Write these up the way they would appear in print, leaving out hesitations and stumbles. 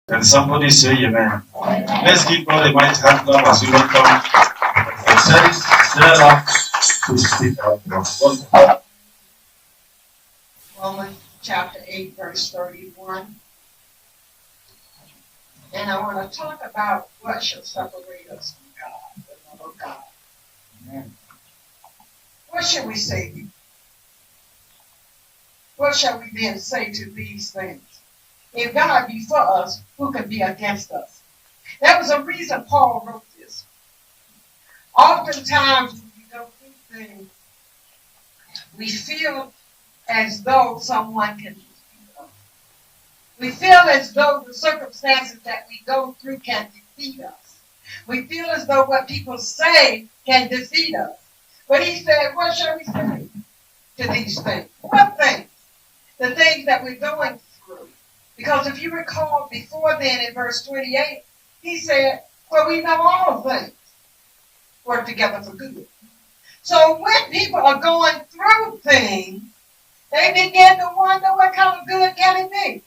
Can somebody say amen? Let's give God a mighty hand clap as we welcome Sarah to speak out now. Romans chapter 8, verse 31. And I want to talk about what shall separate us from God, the love of God. Amen. What shall we say? What shall we then say to these things? If God be for us, who can be against us? That was a reason Paul wrote this. Oftentimes when we go through things, we feel as though someone can defeat us. We feel as though the circumstances that we go through can defeat us. We feel as though what people say can defeat us. But he said, what shall we say to these things? What things? The things that we're going through. Because if you recall before then in verse 28, he said, well, we know all things work together for good. So when people are going through things, they begin to wonder what kind of good can it be?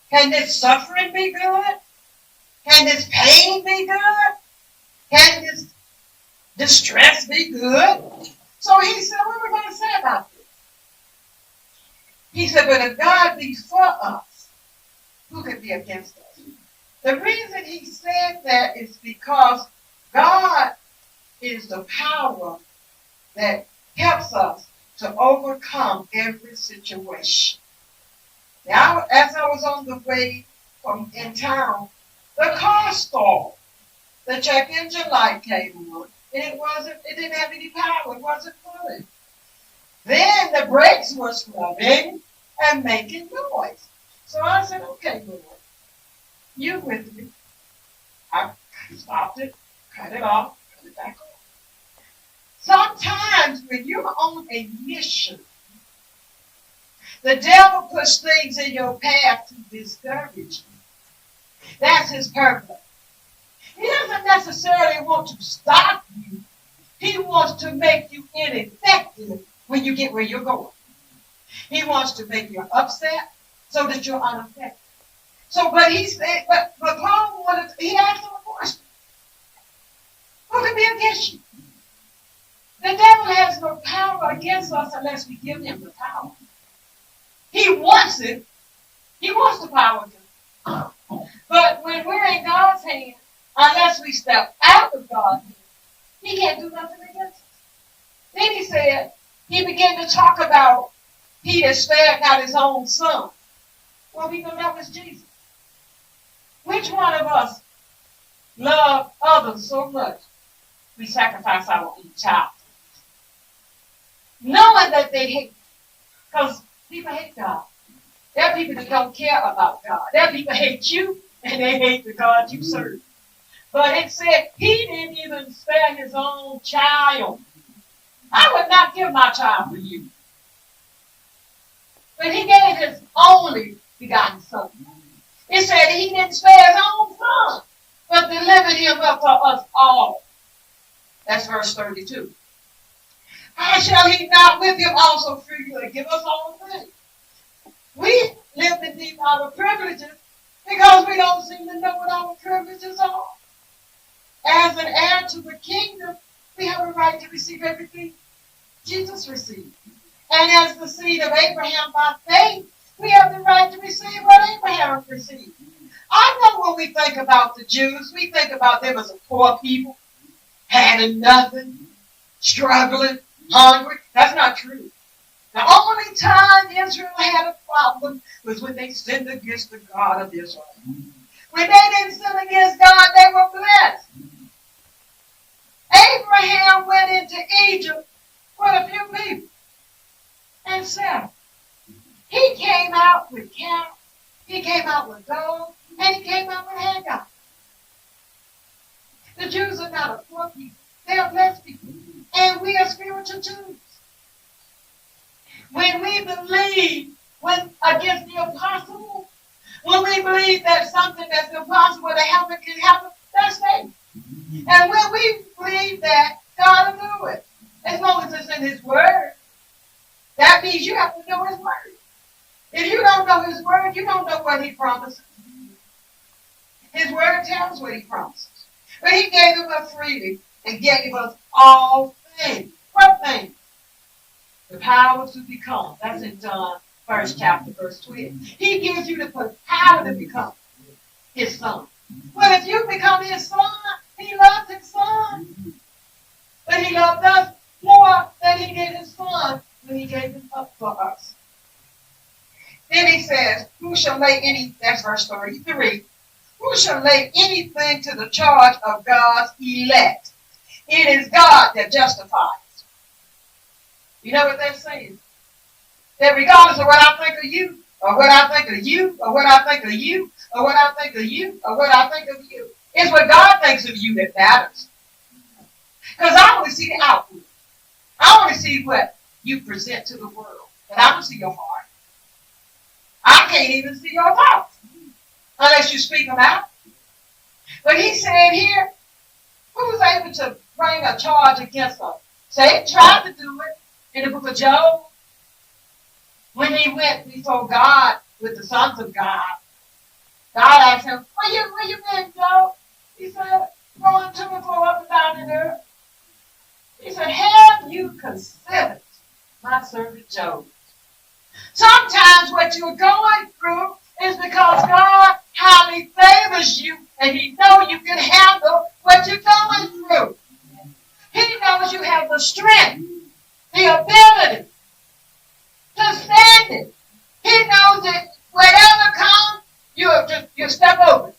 Can this suffering be good? Can this pain be good? Can this distress be good? So he said, what are we going to say about this? He said, but if God be for us, who can be against us? The reason he said that is because God is the power that helps us to overcome every situation. Now, as I was on the way from in town, the car stalled. The check engine light came on, and it didn't have any power, it wasn't running. Then the brakes were rubbing and making noise. So I said, okay, Lord, you with me. I stopped it, cut it off, cut it back on. Sometimes when you're on a mission, the devil puts things in your path to discourage you. That's his purpose. He doesn't necessarily want to stop you. He wants to make you ineffective when you get where you're going. He wants to make you upset so that you're unaffected. So, but he said, but Paul he asked him a question. Who can be against you? The devil has no power against us unless we give him the power. He wants it. He wants the power to. But when we're in God's hand, unless we step out of God's hand, he can't do nothing against us. Then he said, he began to talk about he that spared not his own son. Well, we know that was Jesus. Which one of us love others so much we sacrifice our own child? Knowing that they hate, because people hate God. There are people that don't care about God. There are people that hate you, and they hate the God you serve. But it said he didn't even spare his own child. I would not give my child for you. But he gave his only begotten son. It said he didn't spare his own son, but delivered him up for us all. That's verse 32. How shall he not with him also freely give us all things? We live in deep our privileges because we don't seem to know what our privileges are. As an heir to the kingdom, we have a right to receive everything Jesus received. And as the seed of Abraham by faith, we have the right to receive what Abraham received. I know when we think about the Jews, we think about them as a poor people, having nothing, struggling, hungry. That's not true. The only time Israel had a problem was when they sinned against the God of Israel. When they didn't sin against God, they were blessed. Abraham went into Egypt with a few people and Sarah. He came out with cattle, he came out with dogs, and he came out with Hagar. The Jews are not a poor people. They are blessed people. And we are spiritual Jews. When we believe against the impossible, when we believe that something that's impossible to happen can happen, that's faith. And when we believe that, God will do it. As long as it's in his word. That means you have to know his word. If you don't know his word, you don't know what he promises. His word tells what he promises. But he gave them up freely and gave us all things. What things? The power to become. That's in John 1st chapter, verse 12. He gives you the power to become his son. Well, if you become his son, he loves his son. But he loved us more than he did his son when he gave him up for us. Then he says, who shall lay any, that's verse 33, who shall lay anything to the charge of God's elect? It is God that justifies. You know what that's saying? That regardless of what I think of you, or what I think of you, or what I think of you, or what I think of you, or what I think of you, it's what God thinks of you that matters. Because I want to see the outward. I want to see what you present to the world. But I don't see your heart. I can't even see your thoughts unless you speak them out. But he said here, who's able to bring a charge against us? Satan tried to do it in the book of Job. When he went before God with the sons of God, God asked him, where you been, Job? He said, going to and fro up and down in the earth. He said, have you considered my servant Job? Sometimes what you're going through is because God highly favors you and he knows you can handle what you're going through. He knows you have the strength, the ability to stand it. He knows that whatever comes, you step over it.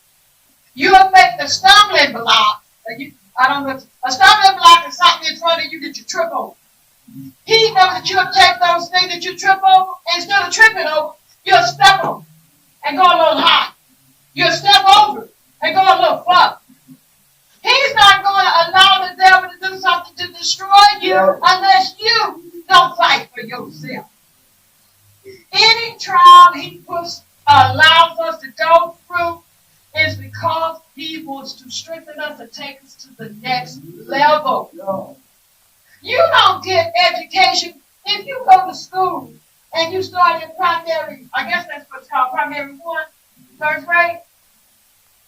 You'll make the stumbling block. A stumbling block is something in front of you that you trip over. He knows that you'll take those things that you trip over, and instead of tripping over, you'll step on and go a little high. You'll step over it and go a little further. He's not going to allow the devil to do something to destroy you unless you don't fight for yourself. Any trial he allows us to go through is because he wants to strengthen us and take us to the next level. You don't get education if you go to school and you start in primary, I guess that's what's called primary 1, first grade.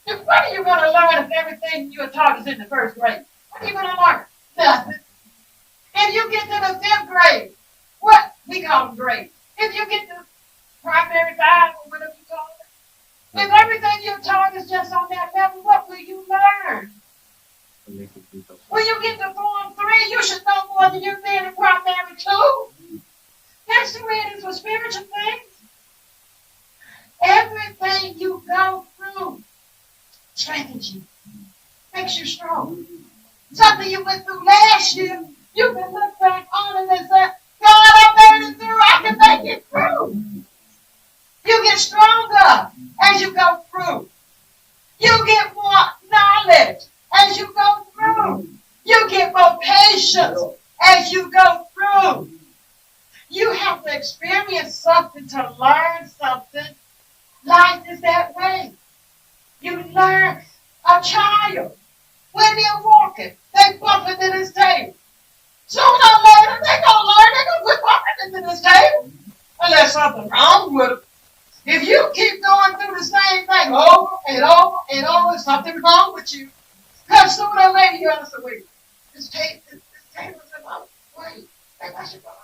What are you going to learn if everything you were taught is in the first grade? What are you going to learn? Nothing. If you get to the 5th grade, what? We call them grades. If you get to primary 5 or whatever you call it, if everything you're taught is just on that level, what will you learn? When you get to Form 3, you should know more than you did in primary 2. That's the way it is with spiritual things. Everything you go through strengthens you, makes you strong. Something you went through last year, you can look back on it and say, God, I made it through. I can make it through. You get stronger as you go through. You get more knowledge as you go through. You get more patience as you go through. You have to experience something to learn something. Life is that way. You learn a child. When they're walking, they bump into this table. Sooner or later, they're going to learn they're going to quit bumping into this table. Unless something's wrong with them. If you keep going through the same thing over and over and over, something's wrong with you. Because sooner or later, you understand, wait, this table's about, wait, maybe I should go out.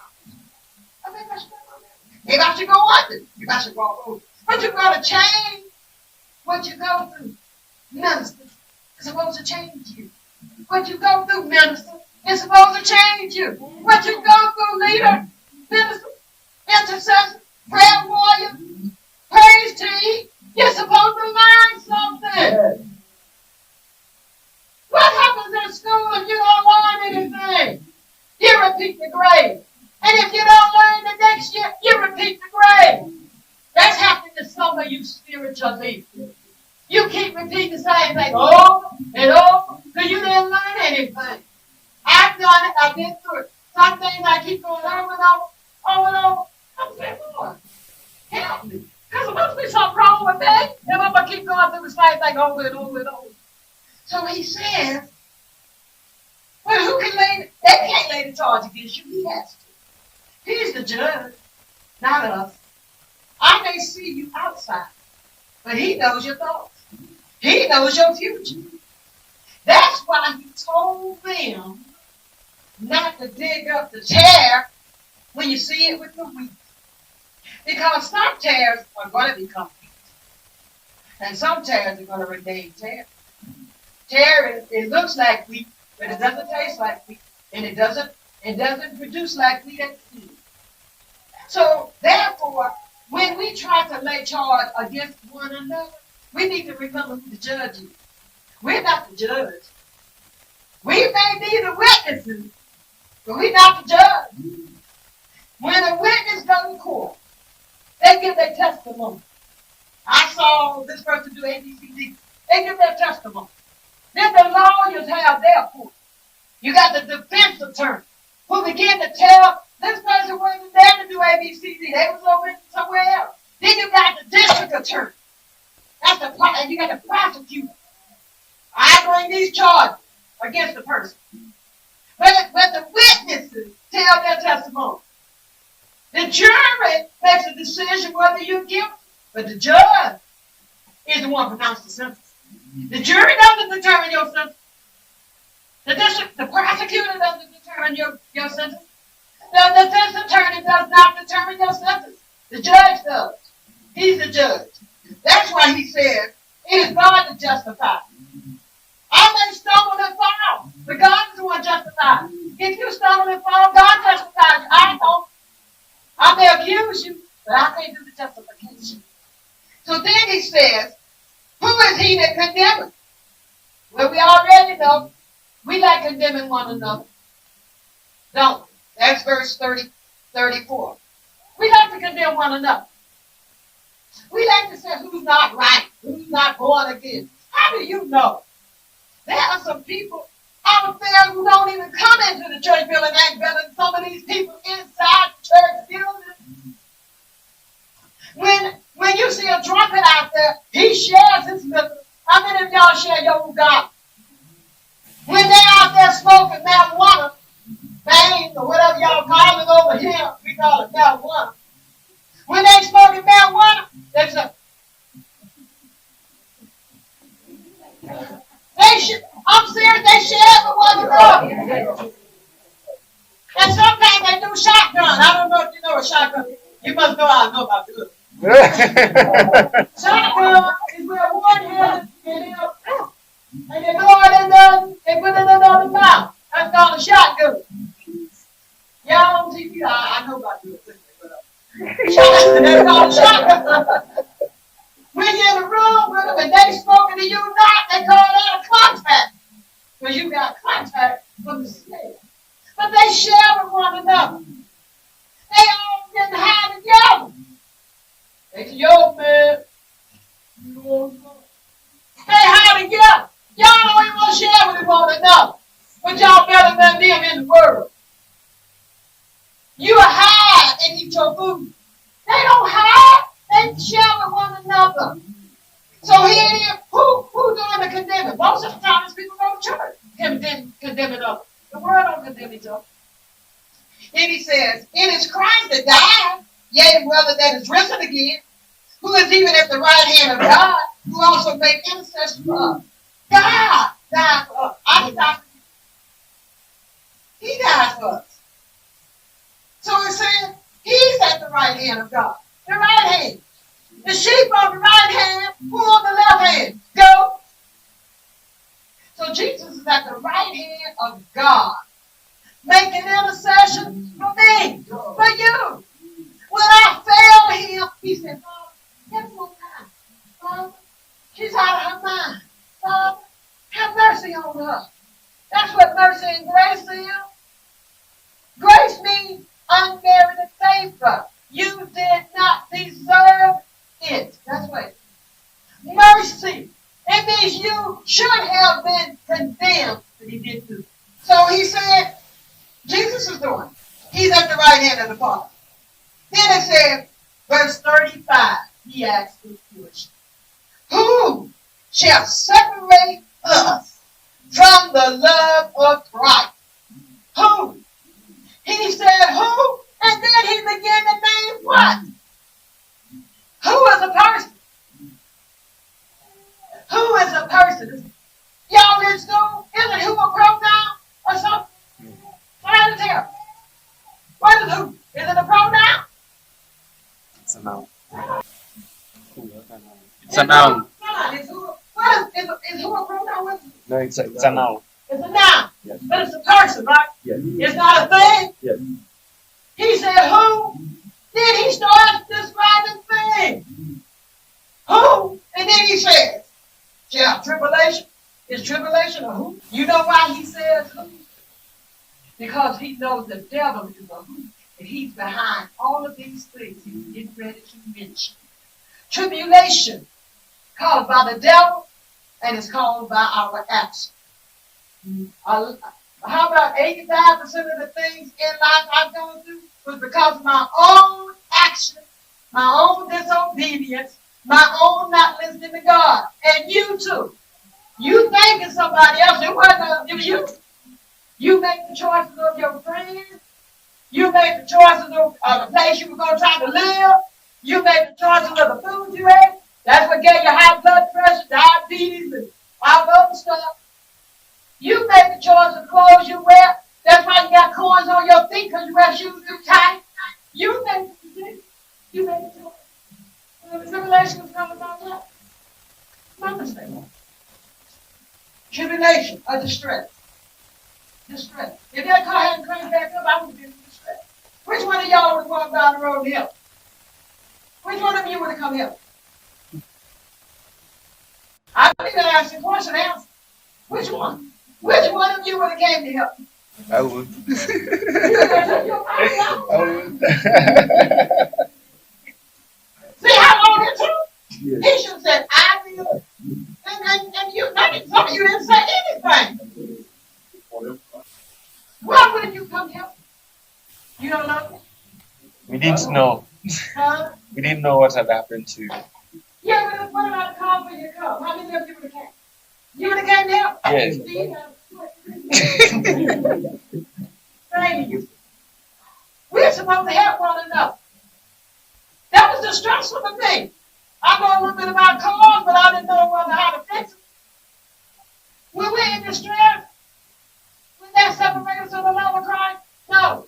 Maybe I should go out there. Maybe I should go under. Maybe I should go over. But you've got to change what you go through. Minister is supposed to change you. What you go through, minister, is supposed to change you. What you go through, leader, minister, intercessor, prayer warrior, praise team, you're supposed to learn something. What happens in school if you don't learn anything? You repeat the grade. And if you don't learn the next year, you repeat the grade. That's happening to some of you spiritually. You keep repeating the same thing over and over because you didn't learn anything. I've done it. I've been through it. Some things I keep going over and over. I'm saying, Lord, help me. Because there must be something wrong with me if I'm going to keep going through the same thing over and over and over. So he says, well, who can lay, they can't lay the charge against you. He has to. He's the judge, not us. I may see you outside, but he knows your thoughts. He knows your future. That's why he told them not to dig up the tare when you see it with the wheat. Because some tares are going to become wheat. And some tares are going to remain tare. Tare, it looks like wheat, but it doesn't taste like wheat. And it doesn't produce like wheat at the seed. So therefore, when we try to lay charge against one another, we need to remember who the judge is. We're not the judge. We may be the witnesses, but we're not the judge. When a witness goes to court, they give their testimony. I saw this person do ABCD. They give their testimony. Then the lawyers have their point. You got the defense attorney who begin to tell this person wasn't there to do ABCD. They was over somewhere else. Then you got the district attorney. And you got the prosecutor. I bring these charges against the person. But the witnesses tell their testimony. The jury makes a decision whether you're guilty, but the judge is the one who pronounced the sentence. The jury doesn't determine your sentence. The prosecutor doesn't determine your sentence. The defense attorney does not determine your sentence. The judge does. He's the judge. That's why he said, it is God that justifies. I may stumble and fall, but God is the one justifies. If you stumble and fall, God justifies you. I don't. I may accuse you, but I can't do the justification. So then he says, who is he that condemneth? Well, we already know we like condemning one another. Don't we? That's verse 34. We like to condemn one another. We like to say who's not right, who's not born again. How do you know? There are some people out there who don't even come into the church building act better than some of these people inside the church building. When you see a drunkard out there, he shares his liquor. How many of y'all share your God? When they're out there smoking marijuana, bang, or whatever y'all call it over here, we call it marijuana. When they smoking marijuana, there's a I'm serious, they share with one another. And sometimes they do shotgun. I don't know if you know a shotgun. You must know I know about this. Shotgun is where one hand and they blow it in there, they put it in another mouth. That's called a shotgun. Y'all on TV, I know about this. That's called a shotgun. When you're in a room with them and they smoking and you not, they call that a contact. Because you got contact from the smell. But they share with one another. They all getting high together. They say, yo, man. They high together. Y'all don't even want to share with one another. But y'all better than them in the world. You are high and eat your food. They don't hide. They share with one another. So here it is. Who doing the condemning? Most of the time, it's people go to church condemning others. The world don't condemn each other. Then he says, it is Christ that died, yea, brother, that is risen again, who is even at the right hand of God, who also made intercession for us. God died for us. I did not. He died for us. So it says, he's at the right hand of God. The right hand. The sheep on the right hand, who on the left hand? Go. So Jesus is at the right hand of God, making intercession for me, for you. When I failed him, he said, Father, give me more time. Father, she's out of her mind. Father, have mercy on her. That's what mercy and grace is. Grace means unmerited favor. You did not deserve it. That's what. Mercy. It means you should have been condemned, but he didn't do it. So he said, Jesus is doing it. He's at the right hand of the Father. Then it says, verse 35, he asked this question. Who shall separate us from the love of Christ? Who? He said, who? And then he began to name what? Who is a person? Who is a person. Y'all in school, isn't who a pronoun or something? Trying to tell. What is who? Is it a pronoun? It's a noun. It's a noun. Is who a pronoun? What is it? No, it's a noun. It's a noun. Yes. But it's a person, right? Yes. It's not a thing. Yes. He said who? Then he starts describing things. Who? And then he says, yeah, tribulation. Is tribulation a who? You know why he says who? Because he knows the devil is a who. And he's behind all of these things he's getting ready to mention. Tribulation, caused by the devil, and it's caused by our actions. How about 85% of the things in life I've gone through was because of my own action, my own disobedience, my own not listening to God. And you too. You thinking somebody else, it wasn't you. You make the choices of your friends. You make the choices of the place you were going to try to live. You make the choices of the food you ate. That's what gave you high blood pressure, diabetes, and all the other stuff. You make the choice of clothes you wear. That's why you got corns on your feet because you wear shoes too tight. You make the decision. You make the choice. The tribulation is coming about that. Understand? Tribulation or distress. Distress. If that car hadn't cranked back up, I would have been in distress. Which one of y'all would have walked down the road and helped? Which one of you would have come help? I don't even ask the question, answer. Which one? Which one of you would have came to help? I would. I would. See how long it took? Yes. He should have said, I will. And you, some of you didn't say anything. Why wouldn't you come help? You don't know? We didn't know. Huh? We didn't know what had happened to. Yeah, but what about a call for your cup? How many of you would have came? You would have came to help? Yes. Thank you. We're supposed to help one another. That was distressful to me. I know a little bit about cars, but I didn't know how to fix them. When we're in distress, when that separates us from the love of Christ, no.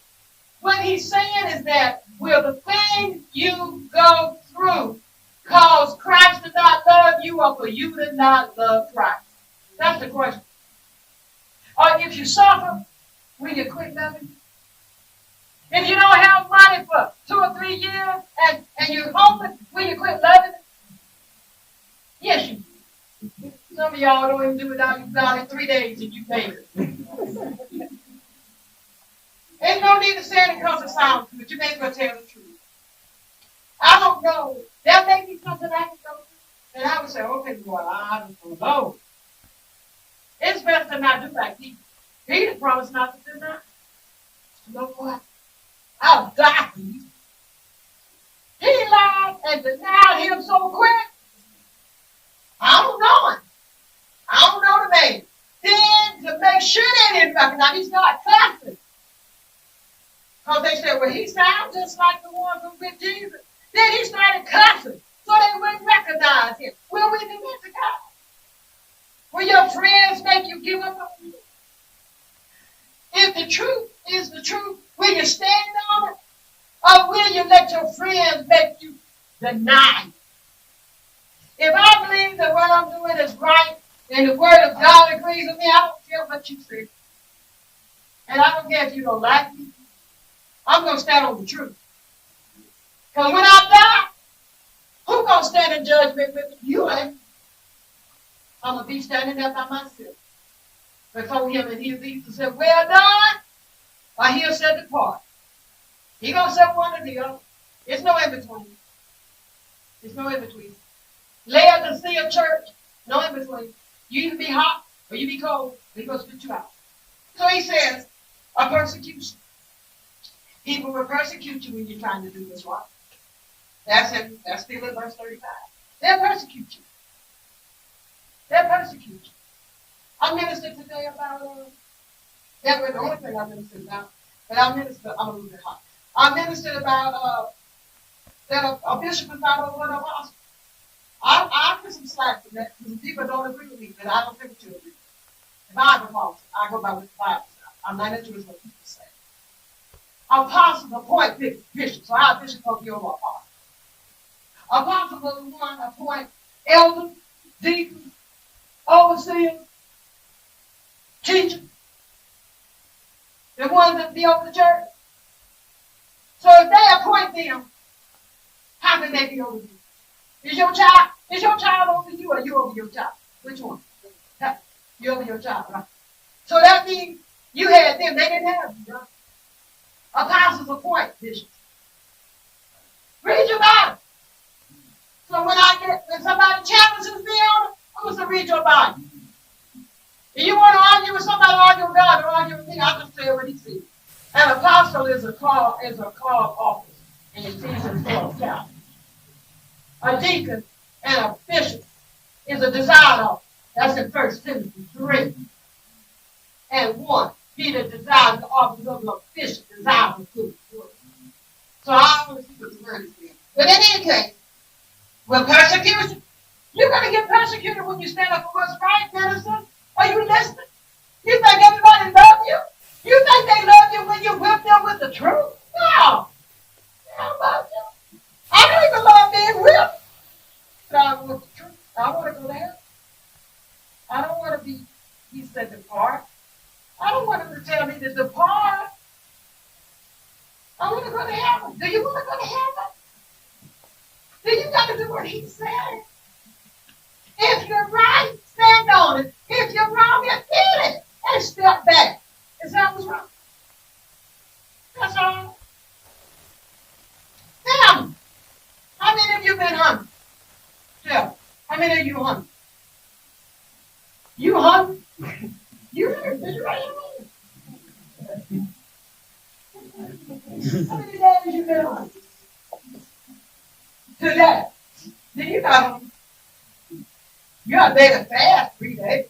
What he's saying is that will the thing you go through cause Christ to not love you or for you to not love Christ? That's the question. Or if you suffer, will you quit loving? If you don't have money for 2 or 3 years and you're homeless, will you quit loving? Yes, you do. Some of y'all don't even do it out. You've got it 3 days and you made it. Ain't no need to say it because it sounds good. You may as well tell the truth. I don't know. There may be something I can go through. And I would say, okay, Lord, I don't know. It's best to not do like Peter. Peter promised not to do that. You know what? I'll die for you. He lied and denied him so quick. I don't know him. I don't know the man. Then to make sure they didn't recognize, he started cussing. Because they said, well, he sounds just like the one who with Jesus. Then he started cussing so they wouldn't recognize him. Will we do that to God? Will your friends make you give up on you? If the truth is the truth, will you stand on it? Or will you let your friends make you deny it? If I believe that what I'm doing is right and the word of God agrees with me, I don't care what you say. And I don't care if you don't like me. I'm going to stand on the truth. Because when I die, who's going to stand in judgment with me? You ain't. I'm going to be standing there by myself before him, and he'll be say, well done, or he'll say, depart. He's going to say one or the other. It's no in between. It's no in between. Laodicea church, no in between. You either be hot or you be cold, or he's going to spit you out. So he says, a persecution. People will persecute you when you're trying to do this right. That's it. That's still in verse 35. They'll persecute you. They'll persecute you. I ministered today about, that was the only thing I ministered about, but I'm a little bit hot. I ministered about that a bishop is not over an apostle. I put some slack for that because people don't agree with me, but I don't think what you agree. If I have a fault, I go by what the Bible says. I'm not interested in what people say. Apostles appoint bishops. So how a bishop going to be over apostle? Apostles are the one appoint elders, deacons, overseers, teachers, the ones that be over the church. So if they appoint them, how can they be over you? Is your child over you or you over your child? Which one? You over your child, right? So that means you had them, they didn't have you, right? Apostles appoint bishops. Read your Bible. So when somebody challenges me on it, I'm going to read your Bible. If you want to argue with somebody, argue with God, or argue with me, I just say what he says. An apostle is a called office in Ephesians 12:12. A deacon and a bishop is a desired office. That's in 1 Timothy 3:1. He that desires the office of a bishop desires a good work. So I always see what the word is there. But in any case, with persecution, you're going to get persecuted when you stand up for what's right, minister. Are you listening? You think everybody loves you? You think they love you when you whip them with the truth? No. They don't love you. I don't even love being whipped. But I want the truth. I want to go there. I don't want to be, he said, depart. I don't want him to tell me to depart. I want to go to heaven. Do you want to go to heaven? Then you got to do what he said. If you're right, stand on it. If you're wrong, admit it and step back. Is that what's wrong? That's all. Now, how many of you been hungry? Tell. How many of you hungry? You hungry? You hungry? Did you raise your hand? How many days you been hungry? Today. Then you got hungry. You got to fast 3 days.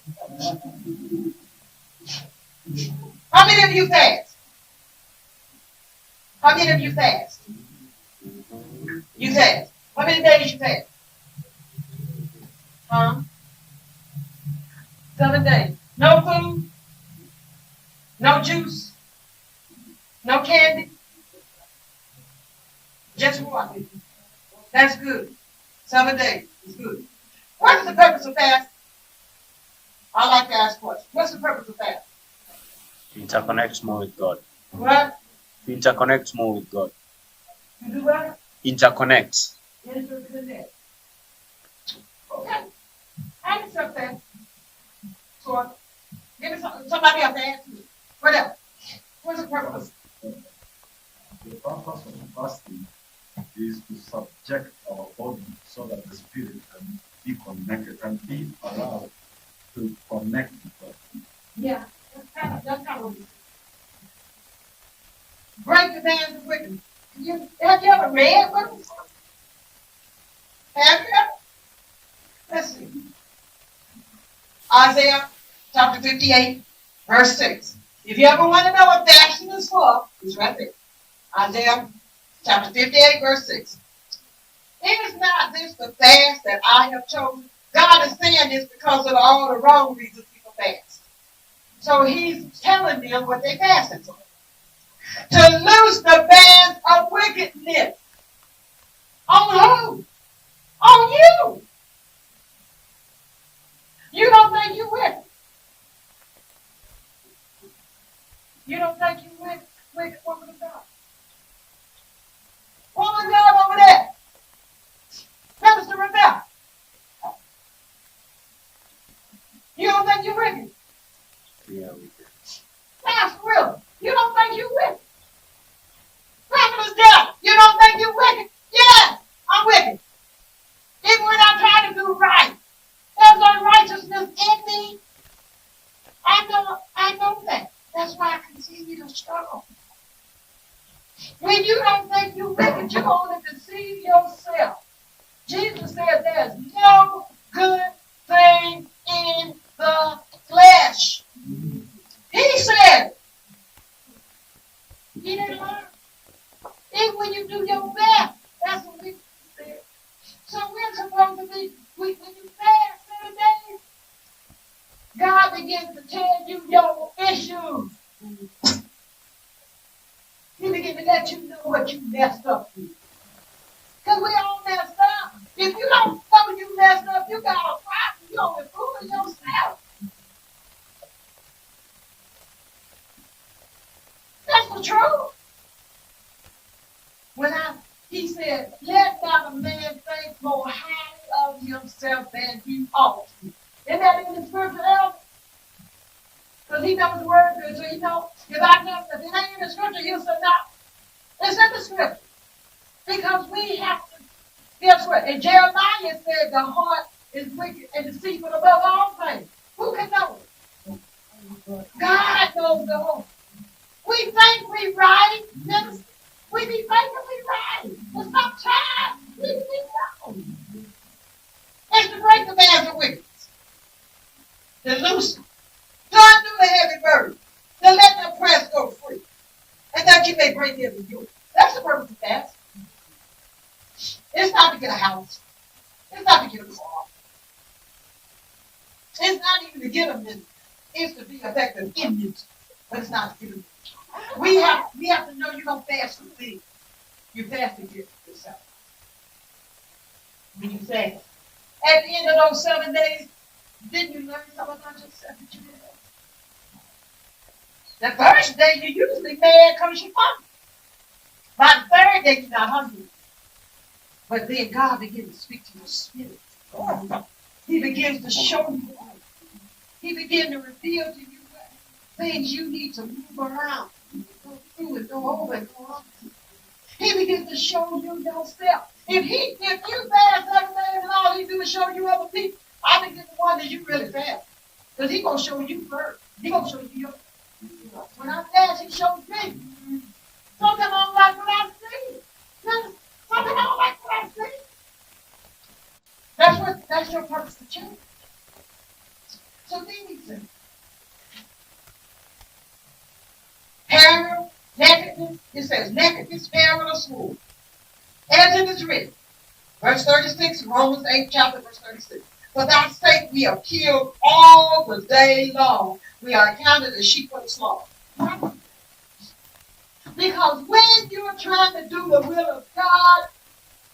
How many of you fast? How many of you fast? You fast. How many days you fast? Huh? 7 days. No food, no juice, no candy, just water. That's good. 7 days is good. What is the purpose of fast? I like to ask questions. What's the purpose of fast? Interconnect more with God. What? Interconnect more with God. You do what? Interconnect. Interconnect. Okay. I can accept that. So, give me somebody else to answer me. What else? What's the purpose? The purpose of fasting is to subject our body so that the spirit can be connected and be allowed to connect with God. Yeah, that's kind of what it is. Break the bands of wickedness. Have you ever read wickedness? Have you ever? Let's see. Isaiah chapter 58, verse 6. If you ever want to know what fasting is for, it's right there. Isaiah chapter 58, verse 6. Is not this the fast that I have chosen? God is saying this because of all the wrong reasons people fast. So he's telling them what they fasting for. To loose the bands of wickedness. On who? On you. You don't think you wicked. You don't think you wicked woman of God. Woman of God over there. Minister Rebecca. You don't think you wicked? Yeah, we do. That's real. You don't think you wicked? Prophet is dead. You don't think you wicked? Yes, I'm wicked. Even when I try to do right, there's unrighteousness in me. I know that. That's why I continue to struggle. When you don't think you're wicked, you're going to deceive yourself. Jesus said there's no good thing in the flesh. begins to tell you your issues. He begins to let you know what you messed up with. Because we all messed up. If you don't know you messed up, you got a problem. You're only fooling yourself. That's the truth. He said, let not a man think more highly of himself than he ought to. Isn't that in the scripture, Elder? Because he knows the word good, so he knows. If it ain't in the scripture, he'll say, no. It's in the scripture. Because we have to, guess what? And Jeremiah said the heart is wicked and deceitful above all things. Who can know it? God knows the heart. We think we right, minister. We be thinking we right. But sometimes we be wrong. It's to break the bands of wickedness. To loosen. To undo the heavy burden. To let the oppressed go free. And that you may bring them to you. That's the purpose of that. It's not to get a house. It's not to get a car. It's not even to get a ministry. It's to be effective in ministry. But it's not to get a ministry. We have to know you don't fast for things. You fast to get yourself. When you fast. At the end of those 7 days, didn't you learn something about yourself that you did? The first day you're usually mad because you're hungry. By the third day you're not hungry. But then God begins to speak to your spirit. He begins to show you. He begins to reveal to you things you need to move around. Go through and go over and go on. He begins to show you yourself. If you fast 7 days and all he do is show you other people, I begin to wonder you really fast. Because he's going to show you first. He's going to show you yourself. When I fast, he shows me. Sometimes I don't like what I see. Sometimes I don't like what I see. That's your purpose to change. So then he said, peril, nakedness, it says nakedness, peril, or sword. As it is written, verse 36, Romans 8, chapter, verse 36. For thy sake we are killed all the day long. We are counted as sheep for the slaughter. Because when you're trying to do the will of God,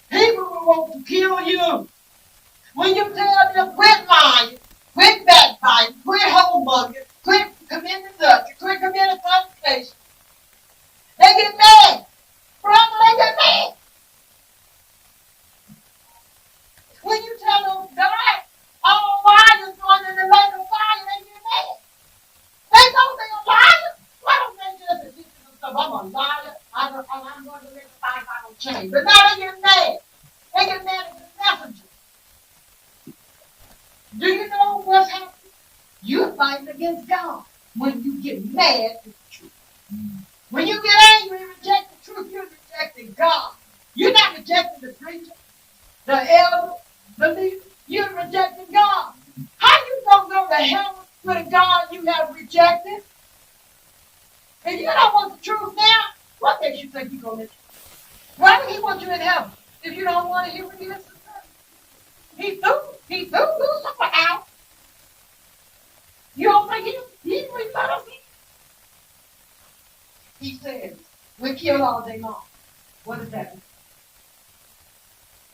people will want to kill you. When you tell them, quit lying, quit backbiting, quit homemongering, quit committing adultery, quit committing fornication, they get mad. Brother, they get mad. When you tell them, God, all liars going in the lake of fire, they get mad. They know they're a liar. Why don't they just admit to themselves, I'm a liar, I'm going to live a life I don't change. But now they get mad. They get mad at the messenger. Do you know what's happening? You're fighting against God when you get mad at the truth. When you get angry and reject the truth, you're rejecting God. You're not rejecting the preacher, the elder, the leader. You're rejecting God. How you don't go to heaven with a God you have rejected? If you don't want the truth now, what makes you think you're going to? Why would he want you in heaven if you don't want to hear what he has to say? He threw Lucifer out. You don't think he let us in? He says, we're killed all day long. What does that mean?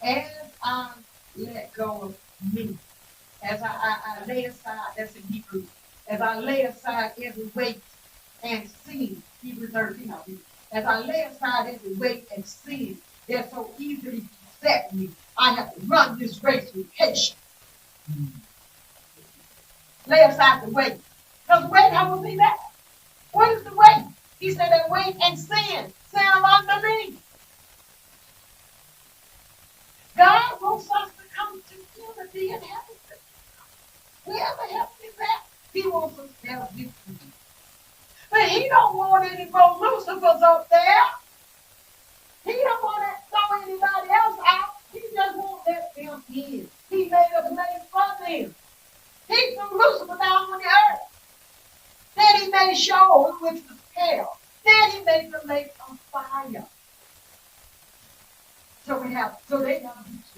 As I let go of me, as I lay aside, that's in Hebrew, as I lay aside every weight and sin, Hebrews 13, as I lay aside every weight and sin that so easily beset me, I have to run this race with patience. Lay aside the weight. Because the weight holds me back. What is the weight? He said that weight and sin of unbelief. God wants us to come together and have it. We have a healthy back. He wants us to have victory. But he don't want any more Lucifers up there. He don't want to throw anybody else out. He just won't let them in. He made a place for them. He threw Lucifer down on the earth. Then he made Sheol, which was hell. Then he made the lake on fire. So they got to be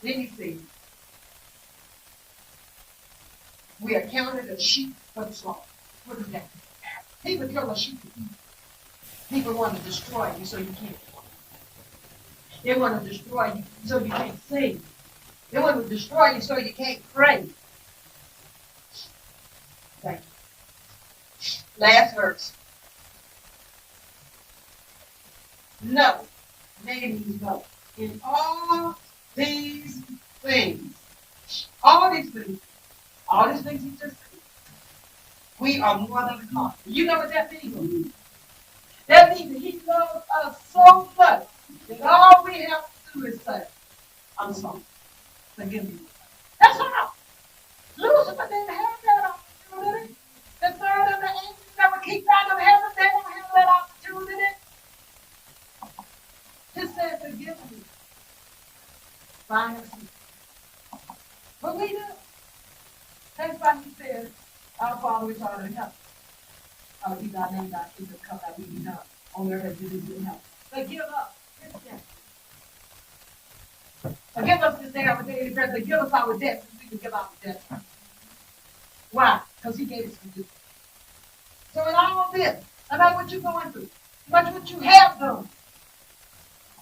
Then he said, We are counted as sheep for the slaughter. What is that? People kill a sheep to eat. People want to destroy you so you can't. They want to destroy you so you can't sing. They want to destroy you so you can't pray. Thank you. Last verse. No. Name means no. In all these things, all these things he just said, we are more than conquerors. You know what that means? That means that he loves us so much that all we have to do is say, I'm sorry. Forgive me. That's all. Lucifer didn't have that opportunity. The third of the angels that were kicked out of heaven, they don't have that opportunity. He said, forgive me. By himself. But we do. That's why he said, our Father which art in heaven. Be thy name, thy kingdom come, thy will be done on earth as it is in heaven. Forgive us. Forgive us this day our daily bread. Forgive us our debts so we can give our debts. Why? Because he gave us forgiveness. So in all this, no matter what you're going through, no matter what you have done,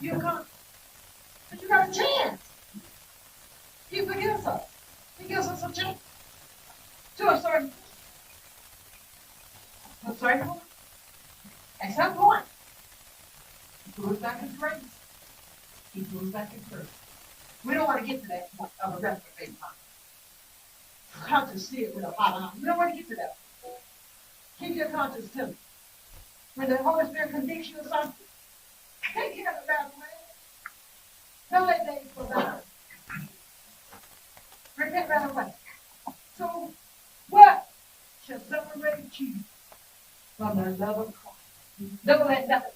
you're coming. But you got a chance. He forgives us. He gives us a chance. To a certain point. A certain point. At some point, he pulls back his grace. He pulls back his grace. We don't want to get to that point of a reprobate mind. Conscience see it with a hot iron. We don't want to get to that. Keep your conscience tender. When the Holy Spirit convicts you of something, take care of the bad way. Don't let days go by. Repent right away. So, what shall separate you from the love of Christ? Don't let nothing